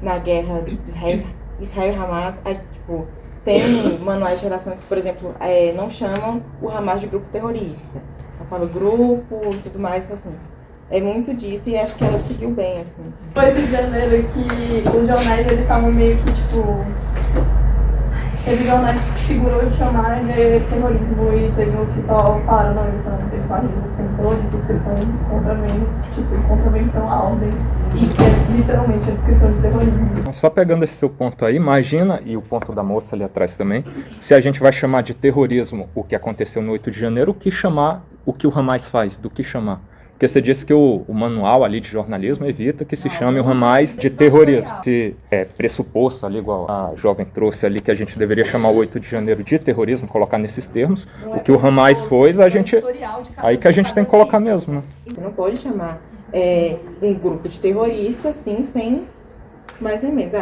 na guerra de Israel e Hamas, tipo, tem manuais de redação que, por exemplo, não chamam o Hamas de grupo terrorista. Ela fala grupo e tudo mais, então assim, é muito disso e acho que ela seguiu bem, assim. 8 de janeiro que os jornais, eles estavam meio que, tipo... Teve jornais que se segurou de chamar de terrorismo e teve uns que só falaram, não, eles estão agindo como terroristas, eles estão contravenção à ordem. E que é literalmente a descrição de terrorismo. Mas só pegando esse seu ponto aí, imagina, e o ponto da moça ali atrás também, se a gente vai chamar de terrorismo o que aconteceu no 8 de janeiro, o que chamar, o que o Hamas faz, do que chamar? Porque você disse que o manual ali de jornalismo evita que se chame o Hamas de terrorismo. Se é pressuposto ali, igual a jovem trouxe ali, que a gente deveria chamar o 8 de janeiro de terrorismo, colocar nesses termos, o que o Hamas foi, aí que a gente tem que colocar mesmo, né? Você não pode chamar um grupo de terroristas, assim, sem mais nem menos.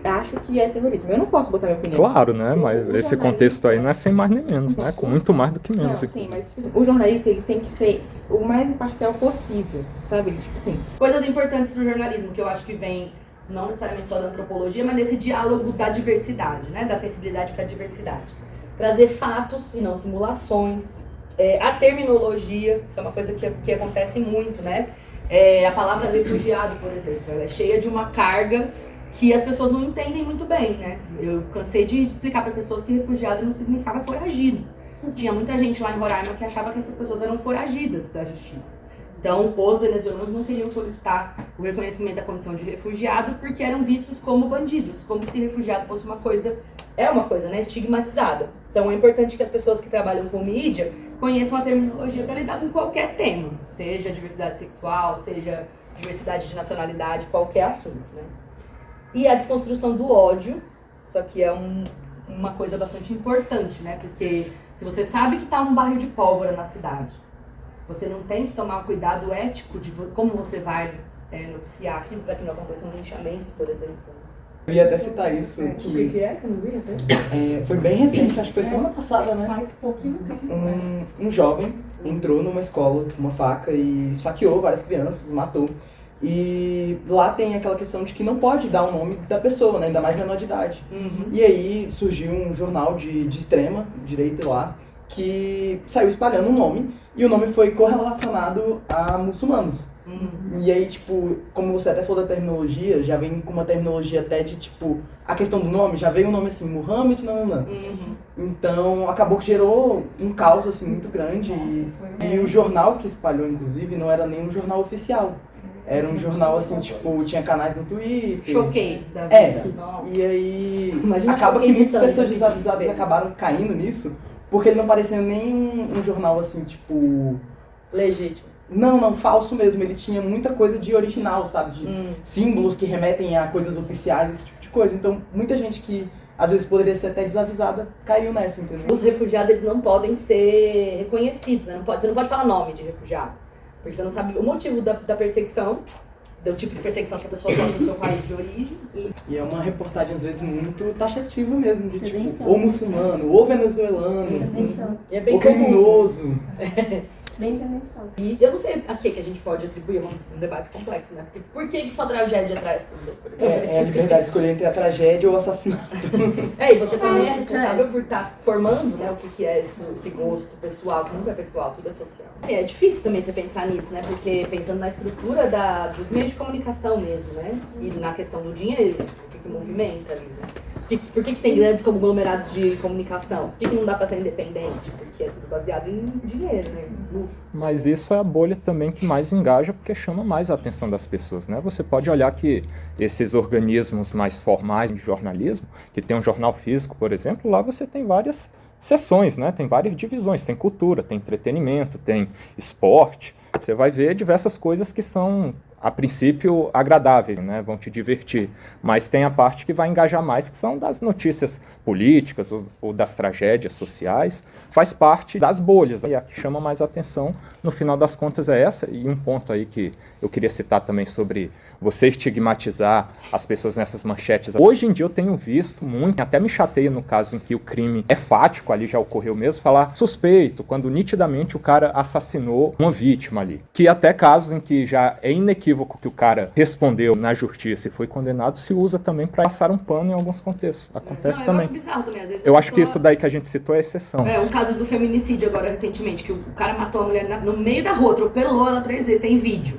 Acho que é terrorismo. Eu não posso botar minha opinião. Claro, né? Mas esse contexto aí não é sem mais nem menos, né? Com muito mais do que menos. Não, sim, mas tipo, o jornalista ele tem que ser o mais imparcial possível, sabe? Tipo assim. Coisas importantes pro jornalismo, que eu acho que vem não necessariamente só da antropologia, mas desse diálogo da diversidade, né? Da sensibilidade para a diversidade. Trazer fatos e não simulações. A terminologia, isso é uma coisa que acontece muito, né? A palavra refugiado, por exemplo, ela é cheia de uma carga que as pessoas não entendem muito bem, né? Eu cansei de explicar para pessoas que refugiado não significava foragido. Tinha muita gente lá em Roraima que achava que essas pessoas eram foragidas da justiça. Então, os venezuelanos não queriam solicitar o reconhecimento da condição de refugiado porque eram vistos como bandidos, como se refugiado fosse uma coisa, né, estigmatizada. Então, é importante que as pessoas que trabalham com mídia conheçam a terminologia para lidar com qualquer tema, seja diversidade sexual, seja diversidade de nacionalidade, qualquer assunto, né? E a desconstrução do ódio, isso aqui é uma coisa bastante importante, né? Porque se você sabe que está um barril de pólvora na cidade, você não tem que tomar cuidado ético de como você vai noticiar aquilo para que não aconteçam linchamentos, por exemplo. Eu ia até citar isso. O que é? Que eu não vi isso aí? Foi bem recente, acho que foi semana passada, né? Faz pouquinho tempo. Um jovem entrou numa escola com uma faca e esfaqueou várias crianças, matou. E lá tem aquela questão de que não pode dar o nome da pessoa, né? Ainda mais menor de idade. Uhum. E aí surgiu um jornal de extrema direita lá que saiu espalhando um nome e o nome foi correlacionado a muçulmanos. Uhum. E aí, tipo, como você até falou da terminologia, já vem com uma terminologia até de, tipo, a questão do nome, já veio um nome assim, Muhammad, não. Uhum. Então, acabou que gerou um caos, assim, muito grande. E o jornal que espalhou, inclusive, não era nem um jornal oficial. Era um jornal, assim, tipo, tinha canais no Twitter. Choquei da vida. E aí, Imagina acaba que muitas pessoas gente, desavisadas acabaram caindo nisso, porque ele não parecia nem um jornal, assim, tipo... legítimo. Não, falso mesmo. Ele tinha muita coisa de original, sabe? De símbolos que remetem a coisas oficiais, esse tipo de coisa. Então, muita gente que, às vezes, poderia ser até desavisada, caiu nessa, entendeu? Os refugiados, eles não podem ser reconhecidos, né? Você não pode falar nome de refugiado, porque você não sabe o motivo da perseguição, do tipo de perseguição que a pessoa sofre no seu país de origem. E é uma reportagem, às vezes, muito taxativa mesmo, de tipo, ou muçulmano, ou venezuelano, ou criminoso. Bem interessante. E eu não sei a que a gente pode atribuir um debate complexo, né? Porque por que só tragédia traz tudo? É a liberdade de escolher entre a tragédia ou o assassinato. E você também é responsável por estar formando, né, o que é esse gosto pessoal, que nunca é pessoal, tudo é social. É difícil também você pensar nisso, né? Porque pensando na estrutura dos meios de comunicação mesmo, né? E na questão do dinheiro, o que movimenta ali, né? Por que tem grandes conglomerados de comunicação? Por que não dá para ser independente? Porque é tudo baseado em dinheiro, né? Mas isso é a bolha também que mais engaja, porque chama mais a atenção das pessoas, né? Você pode olhar que esses organismos mais formais de jornalismo, que tem um jornal físico, por exemplo, lá você tem várias seções, né? Tem várias divisões, tem cultura, tem entretenimento, tem esporte. Você vai ver diversas coisas que são, a princípio, agradáveis, né? Vão te divertir. Mas tem a parte que vai engajar mais, que são das notícias políticas ou das tragédias sociais. Faz parte das bolhas. E a que chama mais atenção, no final das contas, é essa. E um ponto aí que eu queria citar também sobre você estigmatizar as pessoas nessas manchetes. Hoje em dia eu tenho visto muito, até me chateia no caso em que o crime é fático, ali já ocorreu mesmo, falar suspeito, quando nitidamente o cara assassinou uma vítima ali. Que até casos em que já é inequívoco equívoco que o cara respondeu na justiça e foi condenado se usa também para passar um pano em alguns contextos. Acontece Não, também. Eu acho bizarro também. Às vezes Eu a acho que pessoa- isso daí que a gente citou é exceção. um caso do feminicídio agora recentemente, que o cara matou a mulher no meio da rua, atropelou ela 3 vezes, tem vídeo.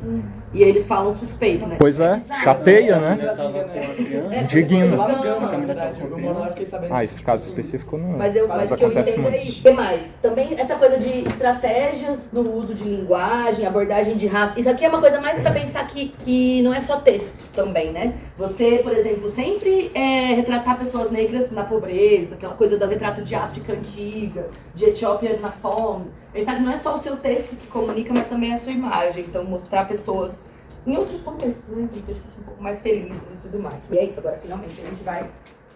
E aí eles falam suspeito, né? Pois é, bizarro. chateia, né? Foi Indigna. lá no Gama, na verdade. Eu moro lá, fiquei sabendo Ah, disso. esse caso específico não. Mas o que eu acontece entendo é muito. isso. O que mais? Também essa coisa de estratégias no uso de linguagem, abordagem de raça. Isso aqui é uma coisa mais pra pensar que não é só texto também, né? Você, por exemplo, sempre retratar pessoas negras na pobreza, aquela coisa do retrato de África antiga, de Etiópia na fome. Pensar que não é só o seu texto que comunica, mas também a sua imagem. Então, mostrar pessoas em outros contextos, né? Em pessoas um pouco mais felizes e tudo mais. E é isso agora, finalmente, a gente vai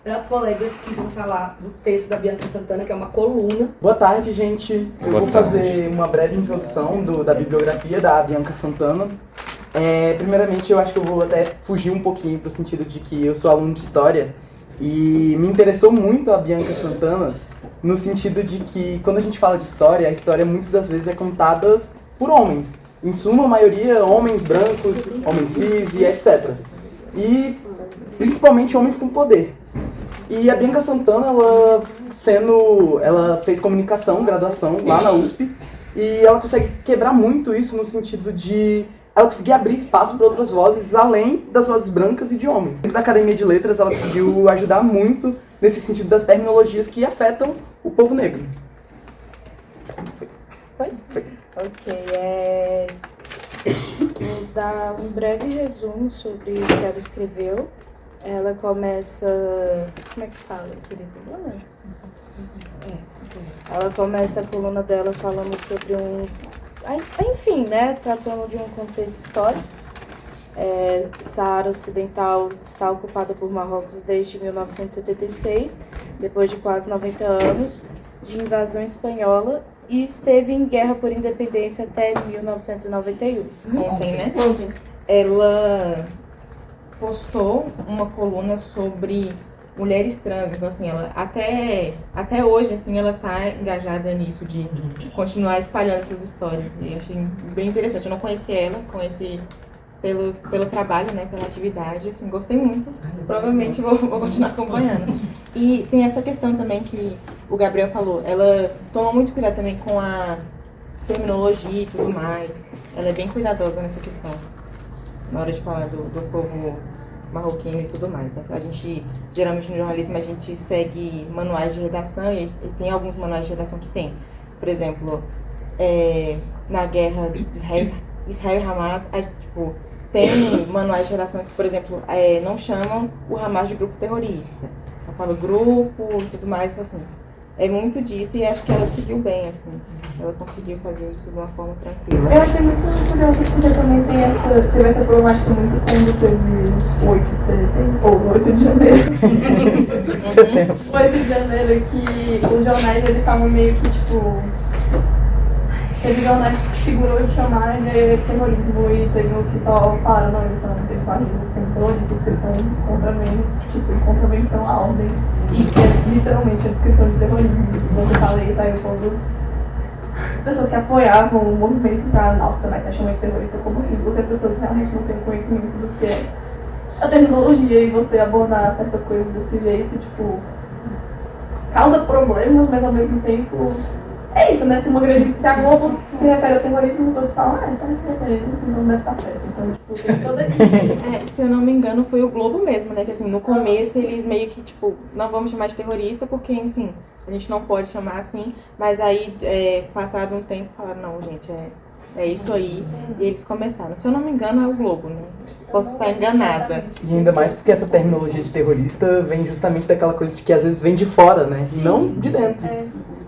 para as colegas que vão falar do texto da Bianca Santana, que é uma coluna. Boa tarde, gente. Eu Boa vou tarde. fazer uma breve introdução da bibliografia da Bianca Santana. Primeiramente, eu acho que eu vou até fugir um pouquinho pro sentido de que eu sou aluno de História e me interessou muito a Bianca Santana no sentido de que, quando a gente fala de História, a História muitas das vezes é contada por homens. Em suma, a maioria, homens brancos, homens cis e etc. E, principalmente, homens com poder. E a Bianca Santana, ela fez comunicação, graduação lá na USP, e ela consegue quebrar muito isso no sentido de ela conseguir abrir espaço para outras vozes, além das vozes brancas e de homens. Dentro da Academia de Letras, ela conseguiu ajudar muito nesse sentido das terminologias que afetam o povo negro. Ok, vou dar um breve resumo sobre o que ela escreveu. Ela começa... Como é que fala? Seria coluna? Ela começa a coluna dela falando sobre enfim, né? Tratando de um contexto histórico. Saara Ocidental está ocupada por Marrocos desde 1976, depois de quase 90 anos de invasão espanhola, e esteve em guerra por independência até 1991. Ontem, né? Ela postou uma coluna sobre mulheres trans. Então, assim, ela até hoje, assim, ela tá engajada nisso de continuar espalhando essas histórias. E eu achei bem interessante. Eu não conhecia ela, conheci pelo trabalho, né, pela atividade, assim, gostei muito. Provavelmente vou continuar acompanhando. E tem essa questão também que o Gabriel falou. Ela toma muito cuidado também com a terminologia e tudo mais. Ela é bem cuidadosa nessa questão, na hora de falar do povo marroquino e tudo mais, né? A gente, geralmente no jornalismo, a gente segue manuais de redação e tem alguns manuais de redação que tem. Por exemplo, na guerra de Israel e Hamas, tem manuais de redação que, por exemplo, não chamam o Hamas de grupo terrorista. Eu falo grupo e tudo mais, então assim, é muito disso e acho que ela seguiu bem, assim. Ela conseguiu fazer isso de uma forma tranquila. Eu achei muito curioso porque também teve essa problemática muito quando teve o 8 de setembro, ou 8 de janeiro. Setembro. O 8 de janeiro que os jornais eles estavam meio que teve jornais que se segurou de chamar de terrorismo e teve uns que só falaram, não, eles só rindo, tem terroristas que estão em contravenção à ordem. E é literalmente a descrição de terrorismo. Se você fala isso, aí o povo... As pessoas que apoiavam o movimento pra, nossa, mas tá chamando de terrorista, como assim? Porque as pessoas realmente não têm conhecimento do que é a terminologia e você abordar certas coisas desse jeito, causa problemas, mas ao mesmo tempo é isso, né? Se a Globo se refere ao terrorismo, os outros falam, então se refere a isso, não deve estar certo. Então, tem todo esse... Se eu não me engano, foi o Globo mesmo, né? Que assim, no começo eles meio que, não vamos chamar de terrorista porque, enfim, a gente não pode chamar assim. Mas aí, passado um tempo, falaram, não, gente, é isso aí. E eles começaram. Se eu não me engano, é o Globo, né? Posso estar enganada. E ainda mais porque essa terminologia de terrorista vem justamente daquela coisa de que às vezes vem de fora, né? E não de dentro.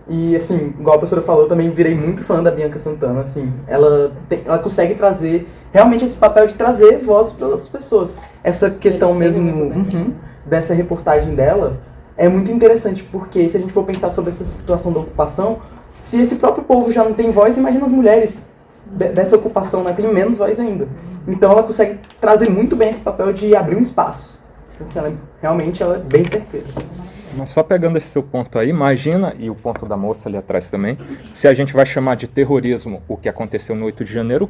E assim, igual a professora falou, eu também virei muito fã da Bianca Santana, assim. Ela consegue trazer realmente esse papel de trazer vozes para outras pessoas. Essa questão mesmo dessa reportagem dela é muito interessante, porque se a gente for pensar sobre essa situação da ocupação, se esse próprio povo já não tem voz, imagina as mulheres dessa ocupação, né? Tem menos voz ainda. Então ela consegue trazer muito bem esse papel de abrir um espaço. Então, assim, realmente ela é bem certeira. Mas só pegando esse seu ponto aí, imagina, e o ponto da moça ali atrás também, se a gente vai chamar de terrorismo o que aconteceu no 8 de janeiro,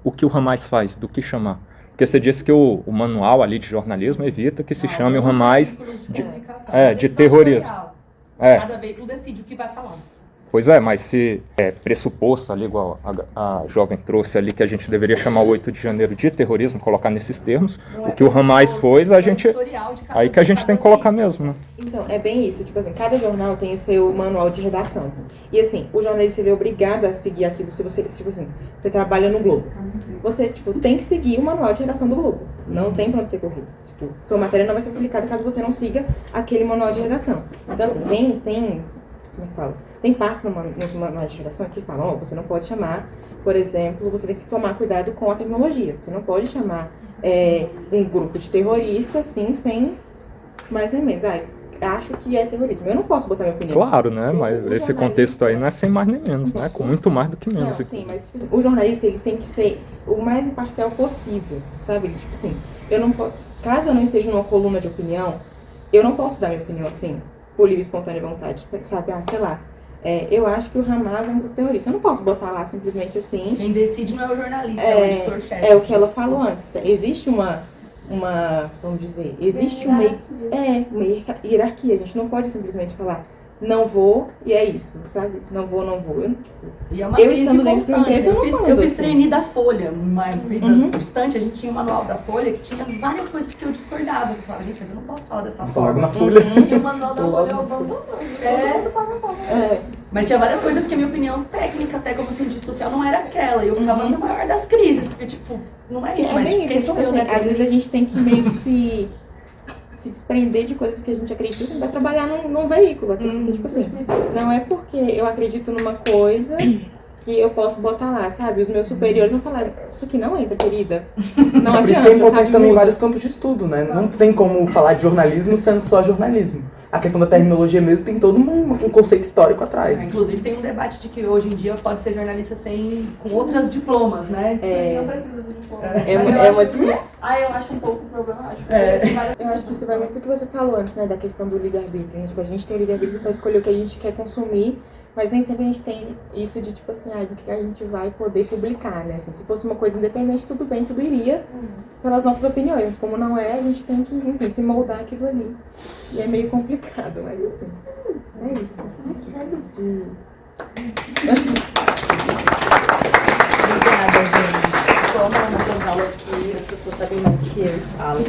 o que o Hamas faz, do que chamar? Porque você disse que o manual ali de jornalismo evita que se chame o Hamas de terrorismo. Cada veículo decide o que vai falar. Pois é, mas se é pressuposto ali, igual a jovem trouxe ali, que a gente deveria chamar o 8 de janeiro de terrorismo, colocar nesses termos, o que o Hamas foi, aí que a gente tem que colocar mesmo, né? Então, é bem isso. Tipo assim, cada jornal tem o seu manual de redação. E assim, o jornalista ele é obrigado a seguir aquilo. Se você, tipo assim, você trabalha no Globo, você, tipo, tem que seguir o manual de redação do Globo. Não tem pra onde você correr. Tipo, sua matéria não vai ser publicada caso você não siga aquele manual de redação. Então, assim, como é que fala? Tem partes nos manuais de redação que falam, você não pode chamar, por exemplo, você tem que tomar cuidado com a tecnologia. Você não pode chamar um grupo de terroristas, assim, sem mais nem menos. Acho que é terrorismo. Eu não posso botar minha opinião. Claro, né? Mas esse contexto aí não é sem mais nem menos, né? Com muito mais do que menos. Não, sim, mas tipo assim, o jornalista ele tem que ser o mais imparcial possível, sabe? Tipo assim, eu não posso, caso eu não esteja numa coluna de opinião, eu não posso dar minha opinião assim, por livre e espontânea vontade, sabe? Sei lá. Eu acho que o Hamas é um grupo terrorista. Eu não posso botar lá simplesmente assim. Quem decide não é o jornalista, é o editor-chefe. É o que ela falou antes. Existe uma vamos dizer, existe uma hierarquia. A gente não pode simplesmente falar, não vou, e é isso, sabe? Não vou. E é uma crise estando dentro da constante. empresa, Eu fiz assim. trainee da Folha, uma vida distante, a gente tinha um manual da Folha que tinha várias coisas que eu discordava. Eu falava, gente, mas eu não posso falar dessa Só logo forma. na folha. E o manual da Folha é o bando. Mas tinha várias coisas que a minha opinião técnica, até como cientista social, não era aquela. E eu ficava na maior das crises, porque, tipo, não é isso, mas bem quem isso, sou tipo eu, assim, né? às vezes a gente tem que meio que se desprender de coisas que a gente acredita, você vai trabalhar num veículo. Porque, tipo assim, não é porque eu acredito numa coisa que eu posso botar lá, sabe? Os meus superiores vão falar, isso aqui não entra, querida. Não Por isso adianta, que é importante sabe? também vários campos de estudo, né? Não tem como falar de jornalismo sendo só jornalismo. A questão da terminologia mesmo tem todo um conceito histórico atrás. Inclusive tem um debate de que hoje em dia pode ser jornalista com outras diplomas, né? Não precisa de diploma. É uma discussão. Eu acho um pouco problemático. Eu acho que isso vai muito do que você falou antes, né? Da questão do livre-arbítrio. Tipo, a gente tem o livre-arbítrio para escolher o que a gente quer consumir, mas nem sempre a gente tem isso de, tipo assim, do que a gente vai poder publicar, né? Assim, se fosse uma coisa independente, tudo bem, tudo iria pelas nossas opiniões. Como não é, a gente tem que, enfim, se moldar aquilo ali. E é meio complicado, mas assim, é isso. Obrigada, gente. Toma nas aulas que as pessoas sabem mais do que eu e falam.